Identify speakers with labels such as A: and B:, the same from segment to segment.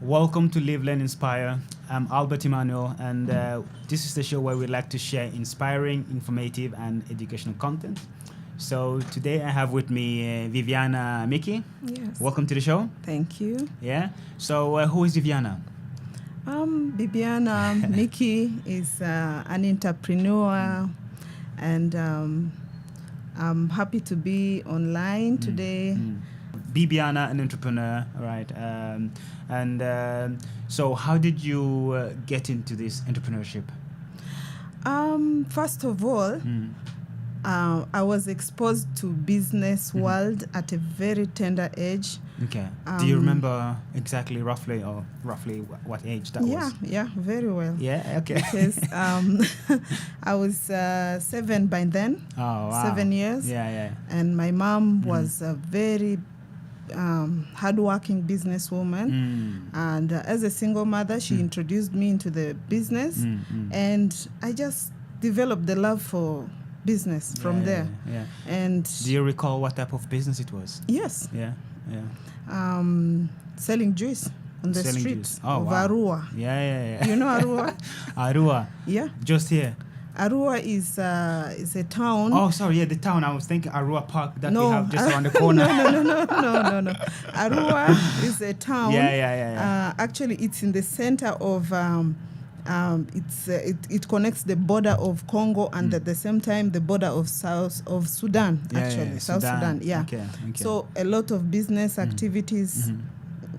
A: Welcome to Live, Learn, Inspire. I'm Albert Emmanuel, and this is the show where we like to share inspiring, informative, and educational content. So today I have with me Bibiana Micky.
B: Yes.
A: Welcome to the show.
B: Thank you.
A: Yeah. So who is Bibiana?
B: Bibiana Micky is an entrepreneur, and I'm happy to be online today.
A: Bibiana, an entrepreneur, right? So how did you get into this entrepreneurship?
B: First of all, I was exposed to business world at a very tender age.
A: Okay. Do you remember exactly, roughly what age that was?
B: Yeah, very well.
A: Yeah, okay.
B: Because I was 7 by then.
A: Oh, wow.
B: 7 years.
A: Yeah.
B: And my mom was a very hardworking businesswoman, and as a single mother, she introduced me into the business, and I just developed the love for business from there.
A: Yeah.
B: And
A: do you recall what type of business it was?
B: yes,
A: Yeah.
B: selling juice on the
A: Selling
B: streets
A: juice. Oh,
B: of
A: wow.
B: Arua.
A: Yeah.
B: You know Arua?
A: Arua.
B: Yeah.
A: Just here.
B: Arua is a town.
A: Oh, sorry. Yeah, the town. I was thinking Arua Park that
B: No.
A: we have just around the corner.
B: No. Arua is a town.
A: Yeah.
B: Actually, it's in the center of. It connects the border of Congo and at the same time the border of South Sudan. South Sudan. Yeah.
A: Okay.
B: So a lot of business activities.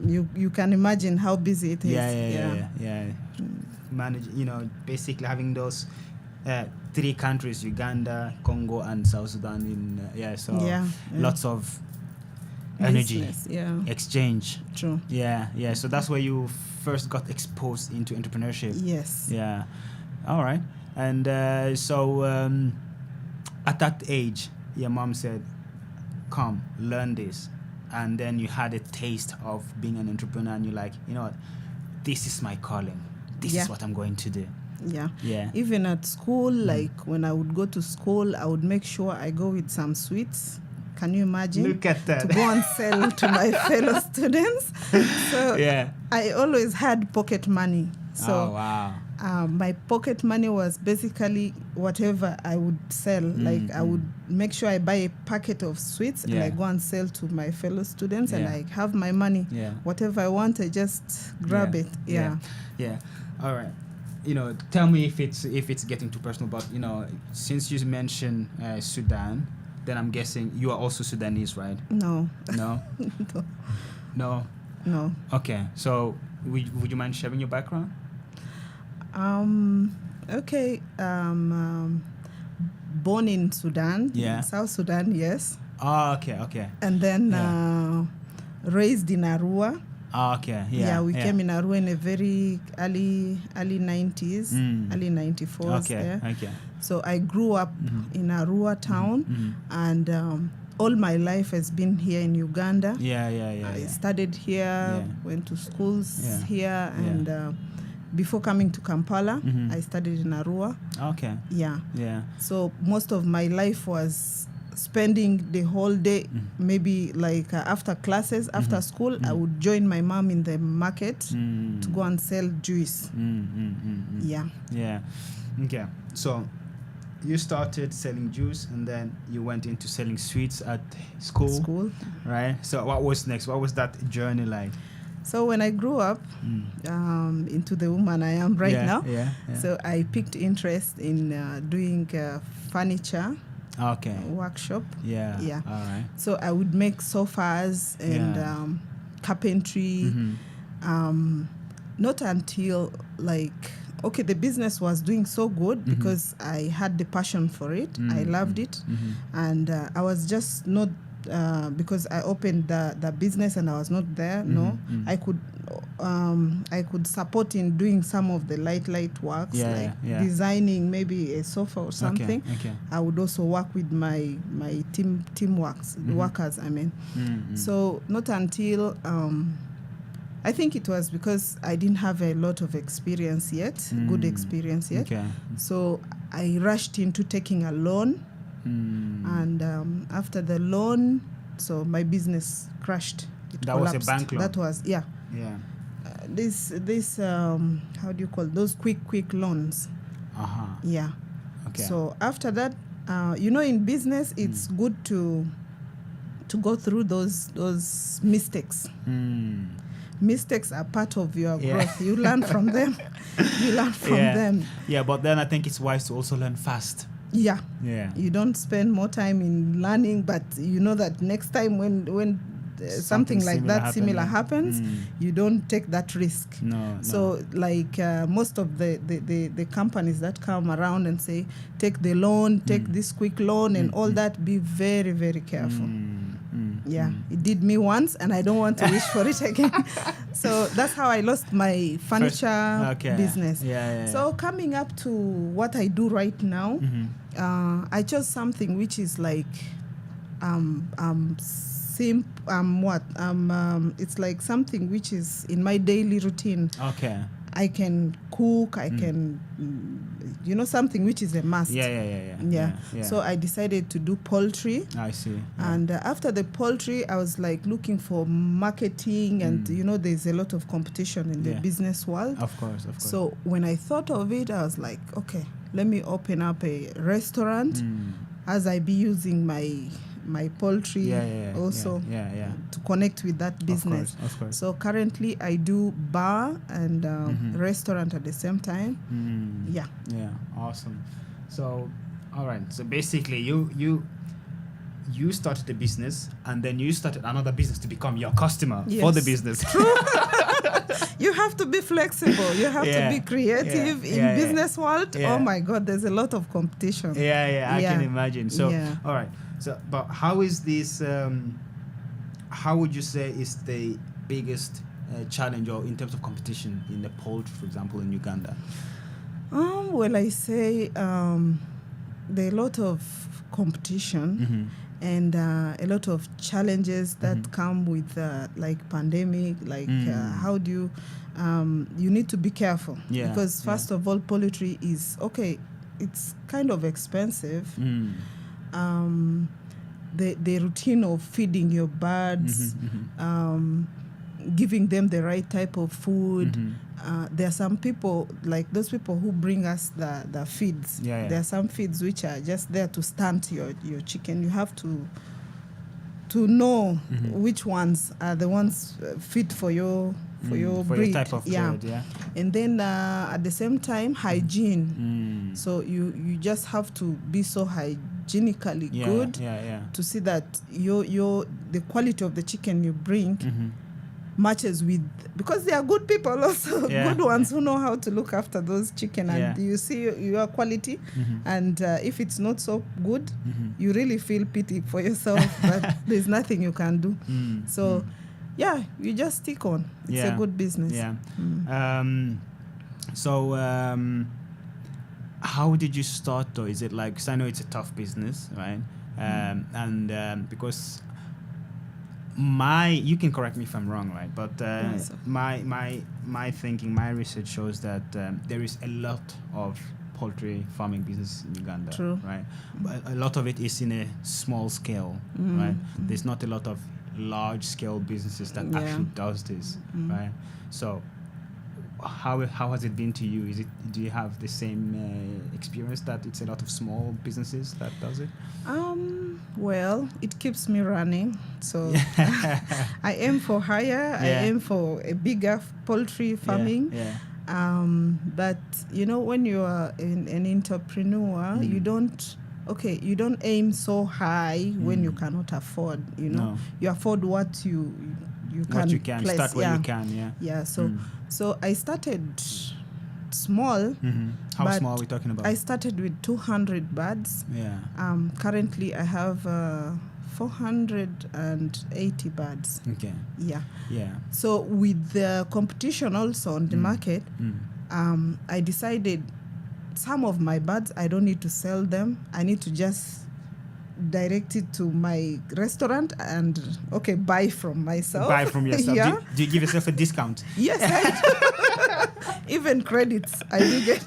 B: You can imagine how busy it is.
A: Yeah. Manage, basically having those 3 countries: Uganda, Congo, and South Sudan. Lots of energy
B: business,
A: exchange.
B: True.
A: Yeah. So that's where you first got exposed into entrepreneurship.
B: Yes.
A: Yeah. All right. And so at that age, your mom said, "Come, learn this," and then you had a taste of being an entrepreneur, and you're like, you know what, this is my calling. This is what I'm going to do.
B: Yeah. Even at school, like when I would go to school, I would make sure I go with some sweets. Can you imagine?
A: Look at that.
B: To go and sell to my fellow students. So I always had pocket money. So
A: wow.
B: My pocket money was basically whatever I would sell. Like I would make sure I buy a packet of sweets and I go and sell to my fellow students and I have my money.
A: Yeah.
B: Whatever I want, I just grab it. Yeah.
A: All right. Tell me if it's getting too personal, but since you mentioned Sudan, then I'm guessing you are also Sudanese, right?
B: No.
A: No. Okay. So would you mind sharing your background?
B: Okay. Born in Sudan.
A: Yeah.
B: South Sudan, yes.
A: Oh, okay.
B: And then raised in Arua.
A: Oh, okay.
B: We came in Arua in a very early 90s, early 94s.
A: Okay.
B: So I grew up in Arua town, and all my life has been here in Uganda. I studied here, went to schools here, and before coming to Kampala, I studied in Arua.
A: Okay.
B: Yeah. So most of my life was spending the whole day, maybe like after classes, after school, I would join my mom in the market to go and sell juice. Yeah.
A: Okay. So you started selling juice and then you went into selling sweets at school. Right? So what was next? What was that journey like?
B: So when I grew up into the woman I am right now, so I picked interest in doing furniture workshop.
A: Yeah. All right.
B: So I would make sofas and carpentry. Not until the business was doing so good because I had the passion for it. I loved it, and I was just not because I opened the business and I was not there. No, I could support in doing some of the light works, designing maybe a sofa or something.
A: Okay.
B: I would also work with my team workers. I mean, so not until I think it was because I didn't have a lot of experience yet, good experience yet.
A: Okay.
B: So I rushed into taking a loan. And after the loan, so my business crashed.
A: That collapsed. Was a bank loan?
B: That was, yeah. this how do you call those quick loans? Yeah.
A: Okay.
B: So after that, in business, it's good to go through those mistakes. Mistakes are part of your growth. You learn from them. Them.
A: Yeah, but then I think it's wise to also learn fast.
B: Yeah.
A: Yeah.
B: You don't spend more time in learning, but you know that next time when something like that similar happens, you don't take that risk.
A: No.
B: So like most of the companies that come around and say, take the loan, take this quick loan and all that, be very, very careful. It did me once and I don't want to wish for it again. So that's how I lost my furniture business. So coming up to what I do right now, I chose something which is like it's like something which is in my daily routine.
A: Okay.
B: I can cook, I can, something which is a must.
A: Yeah.
B: So I decided to do poultry.
A: I see. Yeah.
B: And after the poultry, I was like looking for marketing and, there's a lot of competition in the business world.
A: Of course.
B: So when I thought of it, I was like, okay, let me open up a restaurant as I be using my poultry also to connect with that business.
A: Of course.
B: So currently I do bar and restaurant at the same time. Yeah,
A: awesome. So all right, so basically you started the business and then you started another business to become your customer for the business.
B: True. You have to be flexible. You have to be creative in business world. Oh my God, there's a lot of competition.
A: I can imagine. So all right. So, but how is this? How would you say is the biggest challenge, or in terms of competition in the poultry, for example, in Uganda?
B: Well, I say there are a lot of competition and a lot of challenges that come with like pandemic. Like how do you? You need to be careful because first of all, poultry is it's kind of expensive. The routine of feeding your birds, giving them the right type of food. There are some people, like those people who bring us the feeds. There are some feeds which are just there to stunt your chicken. You have to know which ones are the ones fit for your breed.
A: Your type of breed,
B: And then at the same time, hygiene. So you just have to be so hygienically good to see that the quality of the chicken you bring matches with, because they are good people also, good ones who know how to look after those chicken, and you see your quality, and if it's not so good, you really feel pity for yourself, but there's nothing you can do. So you just stick on. It's a good business.
A: So how did you start though? Is it like, because I know it's a tough business, right? And because you can correct me if I'm wrong, right? But my thinking, my research shows that there is a lot of poultry farming business in Uganda.
B: True.
A: Right? But a lot of it is in a small scale, right? There's not a lot of large scale businesses that actually does this, right? So how has it been to you? Do you have the same experience that it's a lot of small businesses that does it?
B: Well, it keeps me running. So I aim for higher. I aim for a bigger poultry farming. But when you are an entrepreneur, you don't aim so high when you cannot afford.
A: No.
B: You afford what you can place.
A: Start where you can.
B: So I started small.
A: How small are we talking about?
B: I started with 200 birds. Currently I have 480 birds.
A: Okay.
B: So with the competition also on the market, I decided some of my birds I don't need to sell them. I need to just direct it to my restaurant and buy from myself.
A: Do you give yourself a discount?
B: Yes, I do. Even credits I do get.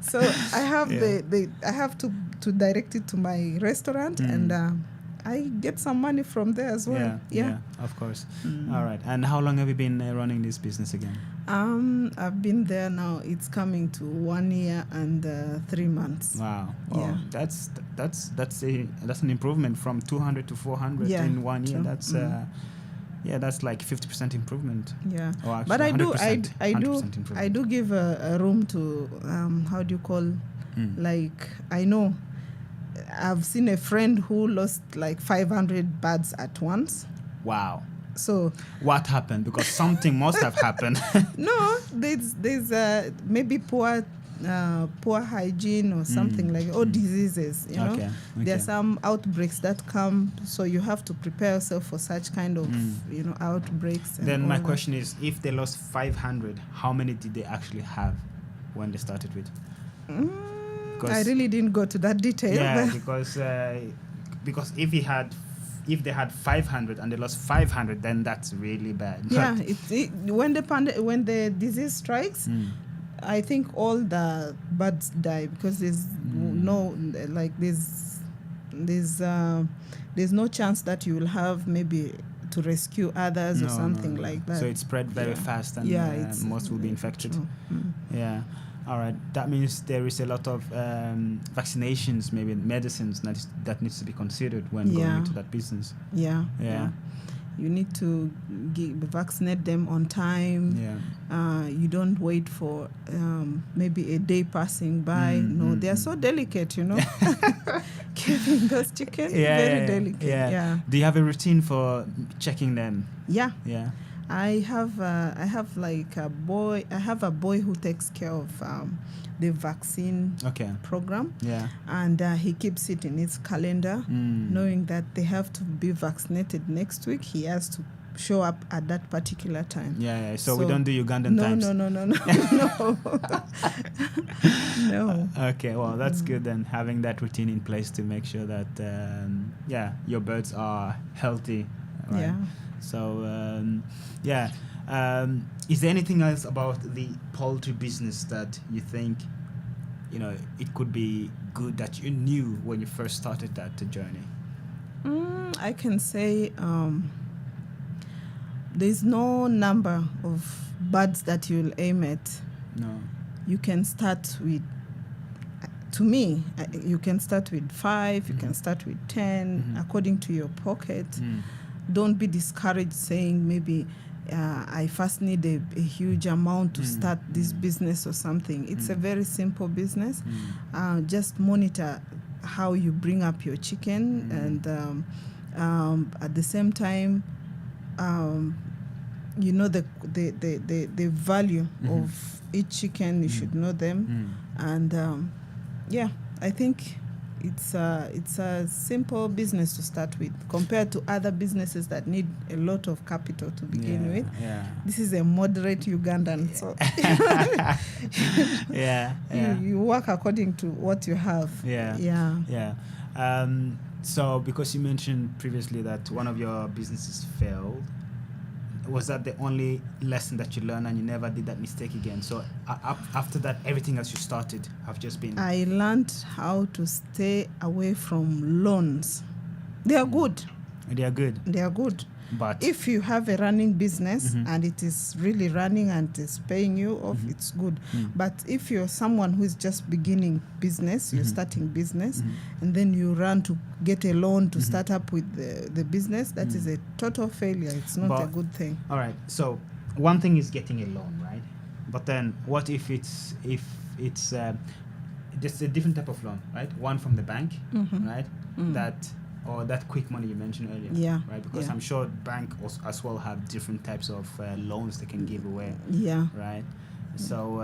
B: So I have I have to direct it to my restaurant, and I get some money from there as well.
A: Yeah, of course. All right. And how long have you been running this business again?
B: I've been there now. It's coming to 1 year and 3 months.
A: Wow.
B: Yeah.
A: Oh, that's an improvement from 200 to 400 in 1 year.
B: True.
A: That's like 50% improvement.
B: Yeah.
A: Or actually
B: But I do
A: 100%
B: I do give a room to how do you call like I know I've seen a friend who lost like 500 birds at once.
A: Wow.
B: So
A: what happened? Because something must have happened.
B: No, there's maybe poor hygiene or something like or diseases. You know,
A: Okay.
B: there are some outbreaks that come, so you have to prepare yourself for such kind of outbreaks. And
A: Then my
B: all that.
A: question is, if they lost 500, how many did they actually have when they started with?
B: I really didn't go to that detail.
A: Yeah, because if they had 500 and they lost 500, then that's really bad.
B: Yeah, when the disease strikes, I think all the birds die because there's there's no chance that you will have maybe to rescue others or something like that.
A: So it spread very fast, and most will be infected. Yeah. All right. That means there is a lot of vaccinations, maybe medicines that needs to be considered when going into that business.
B: Yeah. You need to vaccinate them on time.
A: Yeah.
B: You don't wait for maybe a day passing by. They are so delicate, you know. Keeping those chickens very delicate. Yeah.
A: Do you have a routine for checking them?
B: Yeah.
A: Yeah.
B: I have like a boy. I have a boy who takes care of the vaccine program.
A: Yeah.
B: And he keeps it in his calendar, knowing that they have to be vaccinated next week. He has to show up at that particular time.
A: Yeah. So we don't do Ugandan times.
B: No.
A: Okay. Well, that's good then, having that routine in place to make sure that your birds are healthy. Right?
B: Yeah.
A: So, is there anything else about the poultry business that you think, it could be good that you knew when you first started that journey?
B: I can say there's no number of birds that you'll aim at.
A: No.
B: You can start with, to me, you can start with 5, you can start with 10, according to your pocket. Don't be discouraged saying maybe I first need a huge amount to start this business or something. It's a very simple business. Just monitor how you bring up your chicken, and at the same time, the value of each chicken. You should know them, and I think it's a simple business to start with compared to other businesses that need a lot of capital to begin with.
A: Yeah.
B: This is a moderate Ugandan, so you work according to what you have.
A: So because you mentioned previously that one of your businesses failed, was that the only lesson that you learned and you never did that mistake again? So after that, everything else you started have just been...
B: I learned how to stay away from loans. They are good.
A: They are good.
B: They are good.
A: But
B: if you have a running business and it is really running and is paying you off, it's good. But if you're someone who is just beginning business, you're starting business, and then you run to get a loan to start up with the business, that is a total failure. It's not a good thing.
A: All right. So one thing is getting a loan, right? But then what if it's just a different type of loan, right? One from the bank, right? That quick money you mentioned earlier, right? Because I'm sure bank as well have different types of loans they can give away, right? So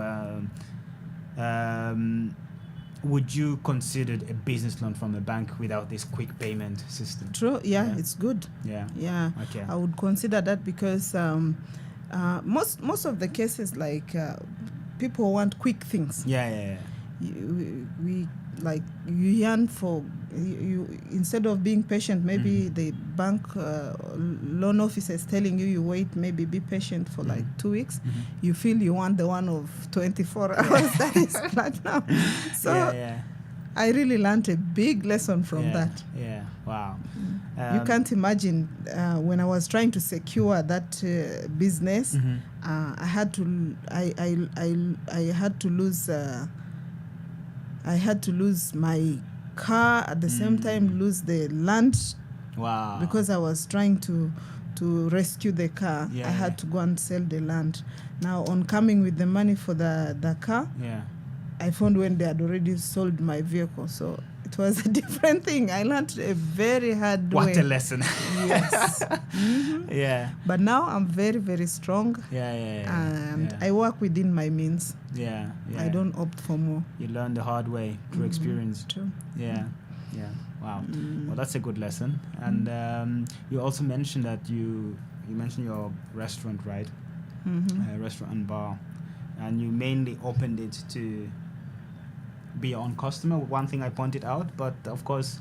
A: would you consider a business loan from a bank without this quick payment system?
B: True, it's good. Okay. I would consider that because most of the cases, like people want quick things. We like you yearn for you instead of being patient. Maybe the bank loan officer is telling you wait, maybe be patient for like 2 weeks. You feel you want the one of 24 hours that is platinum. So I really learned a big lesson from that.
A: Yeah. Wow.
B: You can't imagine when I was trying to secure that business. I had to lose my car at the same time, lose the land.
A: Wow.
B: Because I was trying to rescue the car.
A: Yeah,
B: I had to go and sell the land. Now, on coming with the money for the car, I found when they had already sold my vehicle. So it was a different thing. I learned a very hard way.
A: What a lesson.
B: Yes.
A: Yeah.
B: But now I'm very, very strong. And I work within my means.
A: Yeah.
B: I don't opt for more.
A: You learn the hard way through experience.
B: True.
A: Yeah. Wow. Well, that's a good lesson. And you also mentioned that you mentioned your restaurant, right? Restaurant and bar, and you mainly opened it to be your own customer. One thing I pointed out, but of course,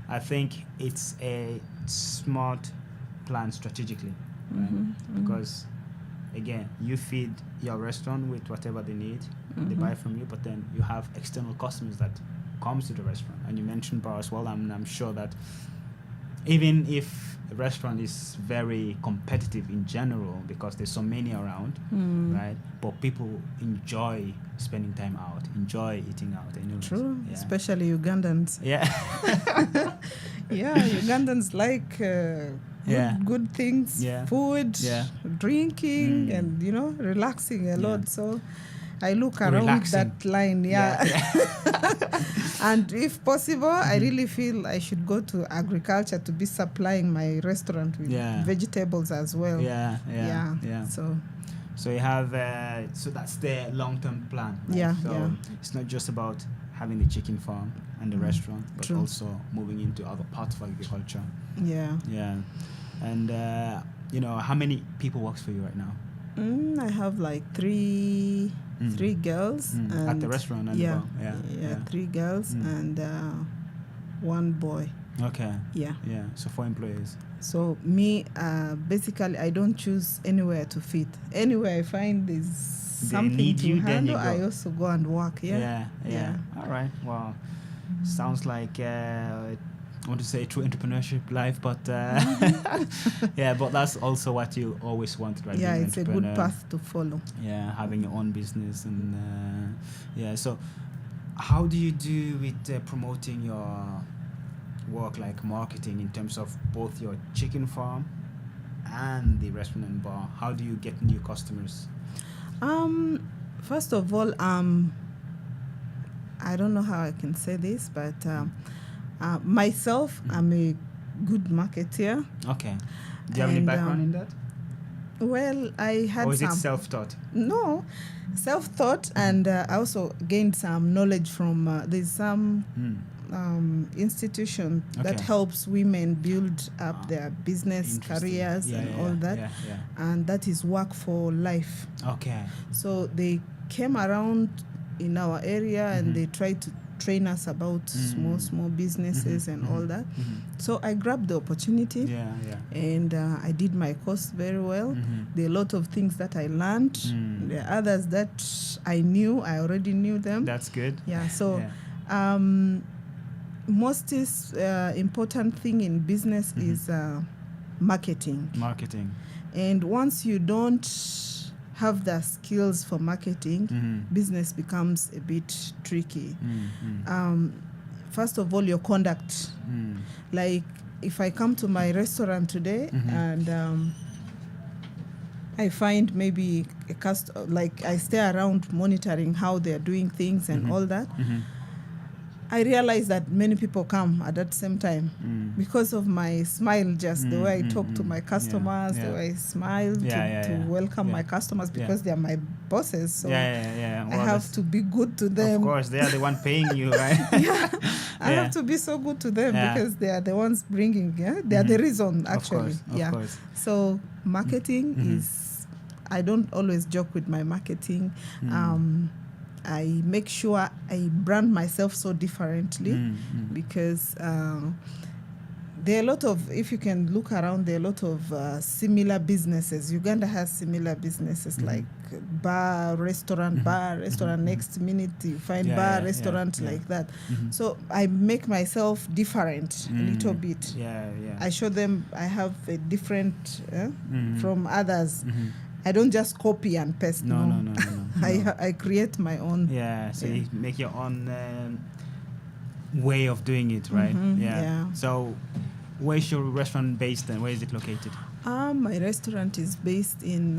A: I think it's a smart plan strategically, right? Because again, you feed your restaurant with whatever they need, they buy from you, but then you have external customers that comes to the restaurant. And you mentioned bar as well. I'm sure that even if a restaurant is very competitive in general because there's so many around, right? But people enjoy spending time out, enjoy eating out.
B: True, especially Ugandans.
A: Yeah.
B: Ugandans like good things, food, drinking, and relaxing a lot. So I look around that line, and if possible, I really feel I should go to agriculture to be supplying my restaurant with vegetables as well.
A: So you have, so that's the long-term plan, right? It's not just about having the chicken farm and the restaurant, but also moving into other parts of agriculture. And how many people works for you right now?
B: I have like three girls and
A: at the restaurant. And
B: 3 girls and 1 boy.
A: Okay. So 4 employees.
B: So me, basically, I don't choose anywhere to fit. Anywhere I find there's something to handle, I also go and work.
A: All right. Wow. Sounds like I want to say true entrepreneurship life, but but that's also what you always wanted, right?
B: Yeah, it's a good path to follow.
A: Yeah, having your own business and So, how do you do with promoting your work, like marketing, in terms of both your chicken farm and the restaurant and bar? How do you get new customers?
B: First of all, I don't know how I can say this, but myself, I'm a good marketer.
A: Okay. Do you have any background in that?
B: Well, I had
A: Or is it self-taught?
B: No, self-taught, and I also gained some knowledge from, there's some institution that helps women build up their business careers and all that. And that is Work for Life.
A: Okay.
B: So they came around in our area and they tried to train us about small businesses and all that. So I grabbed the opportunity and I did my course very well. There are a lot of things that I learned. There are others that I already knew them.
A: That's good.
B: So most important thing in business is marketing. And once you don't have the skills for marketing, business becomes a bit tricky. First of all, your conduct. Like if I come to my restaurant today and I find maybe a customer, like I stay around monitoring how they're doing things and all that, I realize that many people come at that same time because of my smile, just the way I talk to my customers, the way I smile to welcome my customers because they are my bosses. So I have to be good to them.
A: Of course, they are the one paying you, right?
B: I have to be so good to them because they are the ones bringing, they are the reason, actually.
A: Of course.
B: So marketing is, I don't always joke with my marketing. I make sure I brand myself so differently because there are a lot of, if you can look around, there are a lot of similar businesses. Uganda has similar businesses like bar, restaurant, next minute you find restaurant like that. So I make myself different a little bit. I show them I have a different from others. I don't just copy and paste. No. I create my own.
A: So you make your own way of doing it, right? So where's your restaurant based and where is it located?
B: My restaurant is based in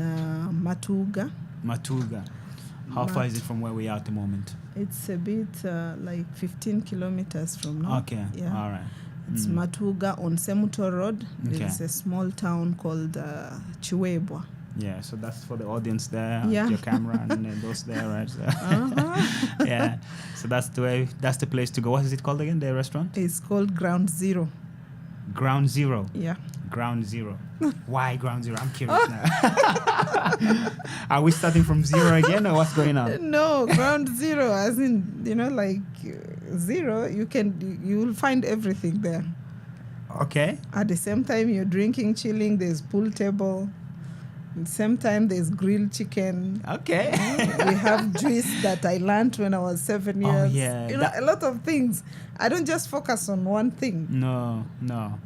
B: Matugga.
A: How far is it from where we are at the moment?
B: It's a bit like 15 kilometers from now.
A: Okay, all right.
B: It's Matugga on Semuto Road. There's a small town called Chiwebwa.
A: Yeah, so that's for the audience there, your camera and those there, right? So so that's the place to go. What is it called again, the restaurant?
B: It's called Ground Zero.
A: Ground Zero?
B: Yeah.
A: Ground Zero. Why Ground Zero? I'm curious now. Are we starting from zero again or what's going on?
B: No, Ground Zero, as in, like zero, you will find everything there.
A: Okay.
B: At the same time, you're drinking, chilling, there's pool table. At the same time, there's grilled chicken.
A: Okay.
B: We have juice that I learned when I was 7 years.
A: Oh, yeah.
B: A lot of things. I don't just focus on one thing.
A: No.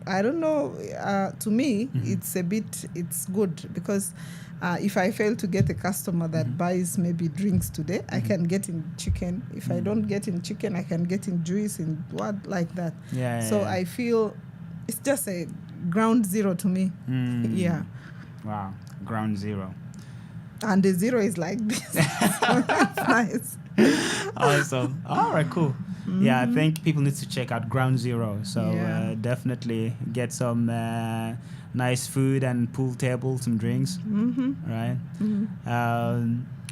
B: I don't know. To me, it's good because if I fail to get a customer that buys maybe drinks today, I can get in chicken. If I don't get in chicken, I can get in juice and what like that. I feel it's just a ground zero to me. Yeah.
A: Wow. Ground Zero.
B: And the zero is like this. Nice.
A: Awesome. All right, cool. Yeah, I think people need to check out Ground Zero. So definitely get some nice food and pool table, some drinks. Right?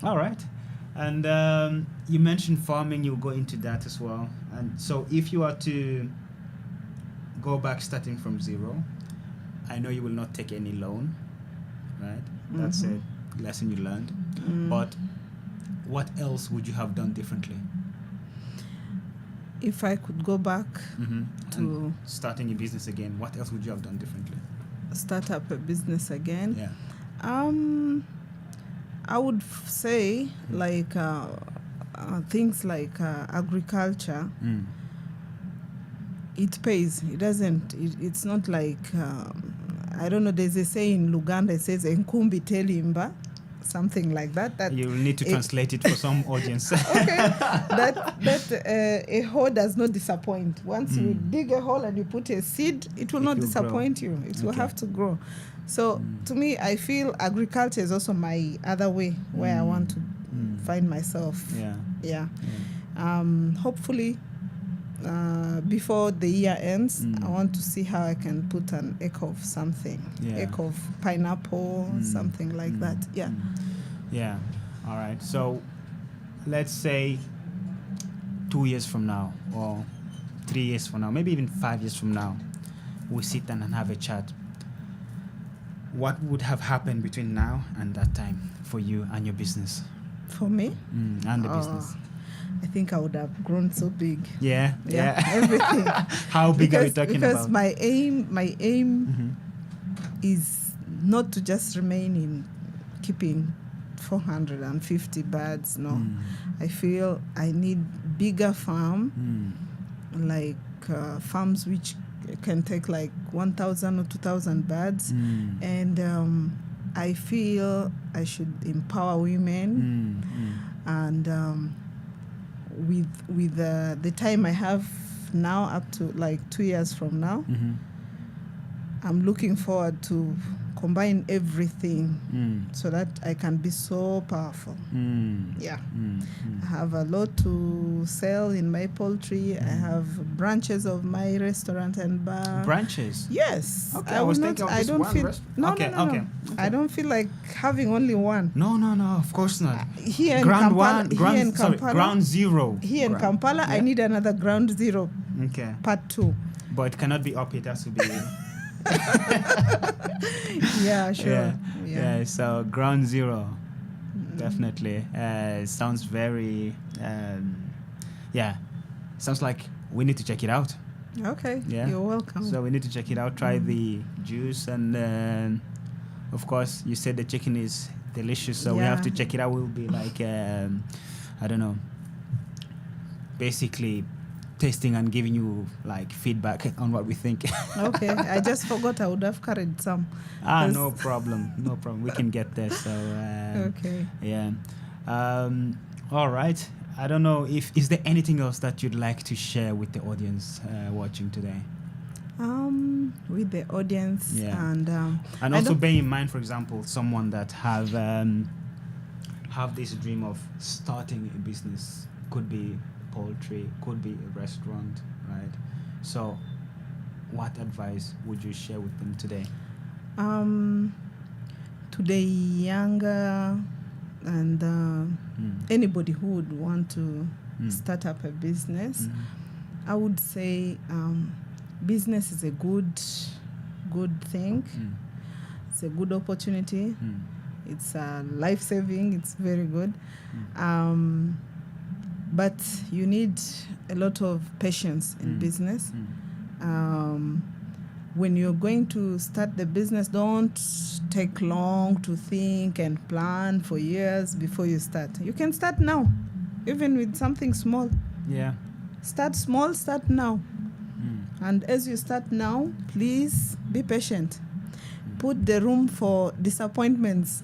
A: All right. And you mentioned farming. You'll go into that as well. And so if you are to go back starting from zero, I know you will not take any loan. Right, that's a lesson you learned. But what else would you have done differently?
B: If I could go back to
A: and starting a business again, what else would you have done differently?
B: Start up a business again?
A: Yeah.
B: I would say like things like agriculture. It pays. It doesn't. It's not like. I don't know, there's a saying in Uganda, it says, Enkumbi telimba, something like that. That
A: you will need to translate it for some audience.
B: Okay. A hoe does not disappoint. Once you dig a hole and you put a seed, it will not disappoint you. It will have to grow. So to me, I feel agriculture is also my other way where I want to find myself. Yeah. Hopefully, before the year ends, I want to see how I can put an acre of something, acre of pineapple, something like that. Yeah.
A: All right. So let's say 2 years from now or 3 years from now, maybe even 5 years from now, we sit down and have a chat. What would have happened between now and that time for you and your business?
B: For me?
A: And the business.
B: I think I would have grown so big.
A: Yeah.
B: Everything.
A: How big are we talking about?
B: Because my aim is not to just remain in keeping 450 birds. No, I feel I need bigger farm, like farms which can take like 1,000 or 2,000 birds, and I feel I should empower women, and with the time I have now up to like 2 years from now, I'm looking forward to combine everything so that I can be so powerful. I have a lot to sell in my poultry. I have branches of my restaurant and bar.
A: Branches?
B: Yes.
A: Okay, I was thinking of just one restaurant.
B: No. I don't feel like having only one.
A: No, of course not.
B: Here in
A: Kampala. Ground Zero.
B: Here in Kampala, I need another Ground Zero.
A: Okay.
B: Part 2.
A: But it cannot be up, it has to be...
B: Yeah, sure.
A: Yeah, so Ground Zero, definitely. Sounds very, sounds like we need to check it out.
B: Okay.
A: Yeah.
B: You're welcome.
A: So we need to check it out. Try the juice, and of course, you said the chicken is delicious, so we have to
B: Yeah.
A: check it out. We'll be like, I don't know, basically tasting and giving you like feedback on what we think.
B: Okay. I just forgot I would have carried some. 'Cause-
A: No problem, no problem. We can get there. So
B: Okay.
A: yeah. All right. I don't know if is there anything else that you'd like to share with the audience watching today.
B: With the audience
A: Yeah.
B: and I
A: Also
B: don't-
A: bear in mind, for example, someone that have this dream of starting a business. Could be poultry, could be a restaurant, right? So what advice would you share with them today?
B: to the younger and anybody who would want to start up a business, I would say business is a good thing. It's a good opportunity. It's life-saving. It's very good. But you need a lot of patience in business. When you're going to start the business, don't take long to think and plan for years before you start. You can start now, even with something small.
A: Yeah.
B: Start small, start now. And as you start now, please be patient. Put the room for disappointments.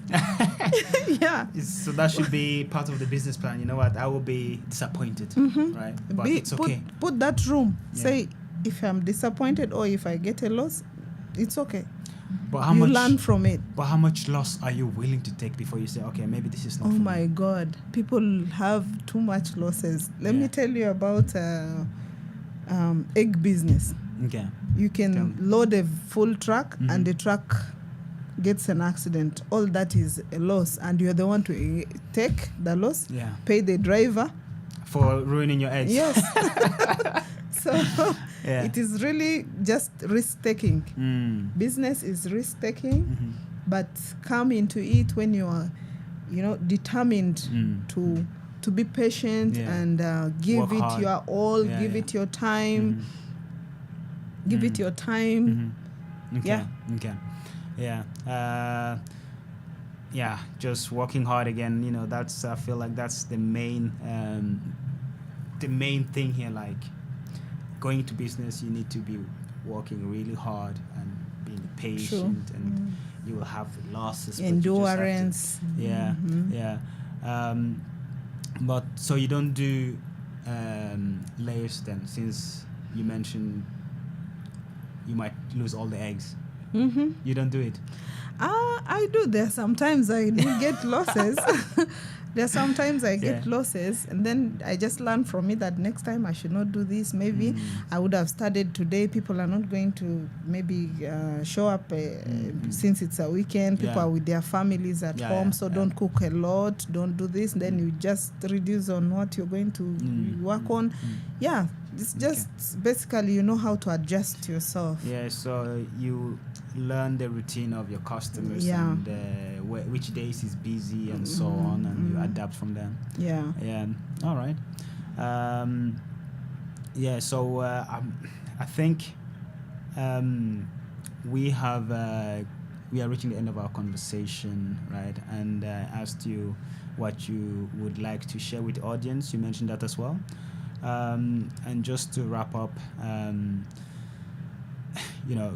B: Yeah.
A: So that should be part of the business plan. You know what? I will be disappointed, right? But it's okay.
B: Put that room.
A: Yeah.
B: Say, if I'm disappointed or if I get a loss, it's okay.
A: But how
B: You
A: much?
B: learn from it.
A: But how much loss are you willing to take before you say, okay, maybe this is not?
B: Oh
A: for
B: my
A: me?
B: God, people have too much losses. Let
A: Yeah.
B: me tell you about egg business.
A: Okay.
B: You
A: Tell me.
B: can load a full truck and the truck gets an accident. All that is a loss, and you're the one to take the loss,
A: Yeah.
B: pay the driver.
A: For ruining your eggs.
B: Yes. So
A: Yeah.
B: it is really just risk-taking. Business is risk-taking, but come into it when you are, determined to be patient and give
A: Work
B: it
A: hard.
B: your all,
A: Yeah,
B: give
A: yeah.
B: it your time, give it your time.
A: Okay.
B: Yeah.
A: Okay. Yeah. Yeah. Just working hard again. That's. I feel like that's the main thing here. Like going to business, you need to be working really hard and being patient, and you will have losses. but you just have to-
B: Endurance.
A: Yeah. Yeah. But so you don't do layers then, since you mentioned you might lose all the eggs. You don't do it.
B: I do. There sometimes I do get losses. There's sometimes I get losses, and then I just learn from it that next time I should not do this. Maybe I would have started today. People are not going to maybe show up since it's a weekend. People are with their families at home, so don't cook a lot. Don't do this. Then you just reduce on what you're going to work on. Yeah, it's just basically you know how to adjust yourself.
A: Yeah, so you learn the routine of your customers and which days is busy and so on, and you adapt from them.
B: Yeah.
A: Yeah. All right. Yeah. So I think we are reaching the end of our conversation, right? And I asked you what you would like to share with the audience. You mentioned that as well. And just to wrap up,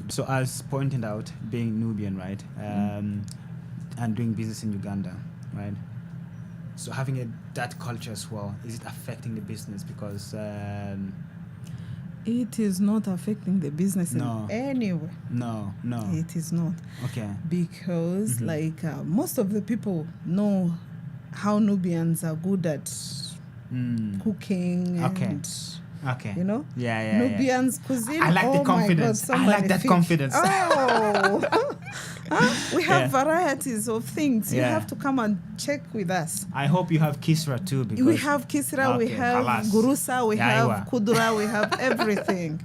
A: so as pointed out, being Nubian, right, and doing business in Uganda, right? So having that culture as well, is it affecting the business? Because
B: it is not affecting the business in any way.
A: No.
B: It is not.
A: Okay.
B: Because most of the people know how Nubians are good at cooking and
A: Okay.
B: Yeah. Nubians cuisine.
A: I like the confidence.
B: My God,
A: I like that confidence.
B: Oh. We have varieties of things. You
A: Yeah.
B: have to come and check with us.
A: I hope you have kisra too. Because
B: We have kisra, we have
A: halas.
B: gurusa, we
A: Aiwa.
B: have kudura, we have everything.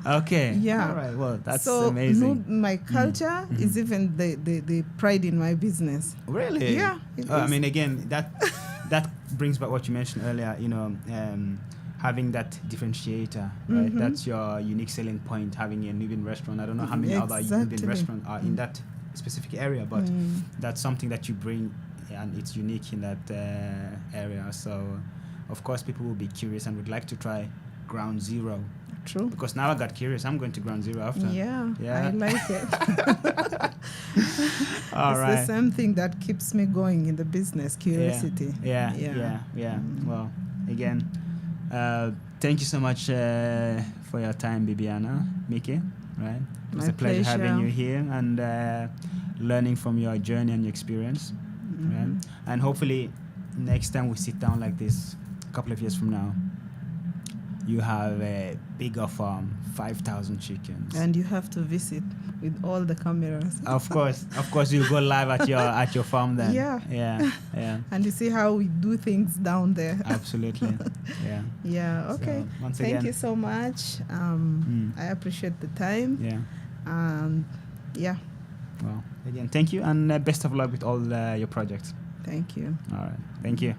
A: Okay.
B: Yeah.
A: All right. Well, that's
B: so
A: amazing.
B: My culture is even the pride in my business.
A: Really?
B: Yeah.
A: I mean, again, that brings back what you mentioned earlier. having that differentiator, right? That's your unique selling point, having a Nubian restaurant. I don't know how many other Nubian restaurants are in that specific area, but that's something that you bring, and it's unique in that area. So, of course, people will be curious and would like to try Ground Zero.
B: True.
A: Because now I got curious. I'm going to Ground Zero after.
B: Yeah. I like it.
A: All
B: it's
A: right.
B: the same thing that keeps me going in the business, curiosity.
A: Yeah. Well, again, thank you so much for your time, Bibiana Micky. Right? It was
B: My
A: a pleasure
B: pleasure.
A: having you here and learning from your journey and your experience. Right? And hopefully, next time we sit down like this, a couple of years from now, you have a bigger farm, 5,000 chickens.
B: And you have to visit with all the cameras.
A: Of course, you'll go live at your farm then. Yeah.
B: And you see how we do things down there.
A: Absolutely. Yeah.
B: Yeah. Okay.
A: So, once
B: Thank
A: again,
B: you so much. I appreciate the time.
A: Yeah.
B: Yeah.
A: Well, again, thank you and best of luck with all your projects.
B: Thank you.
A: All right. Thank you.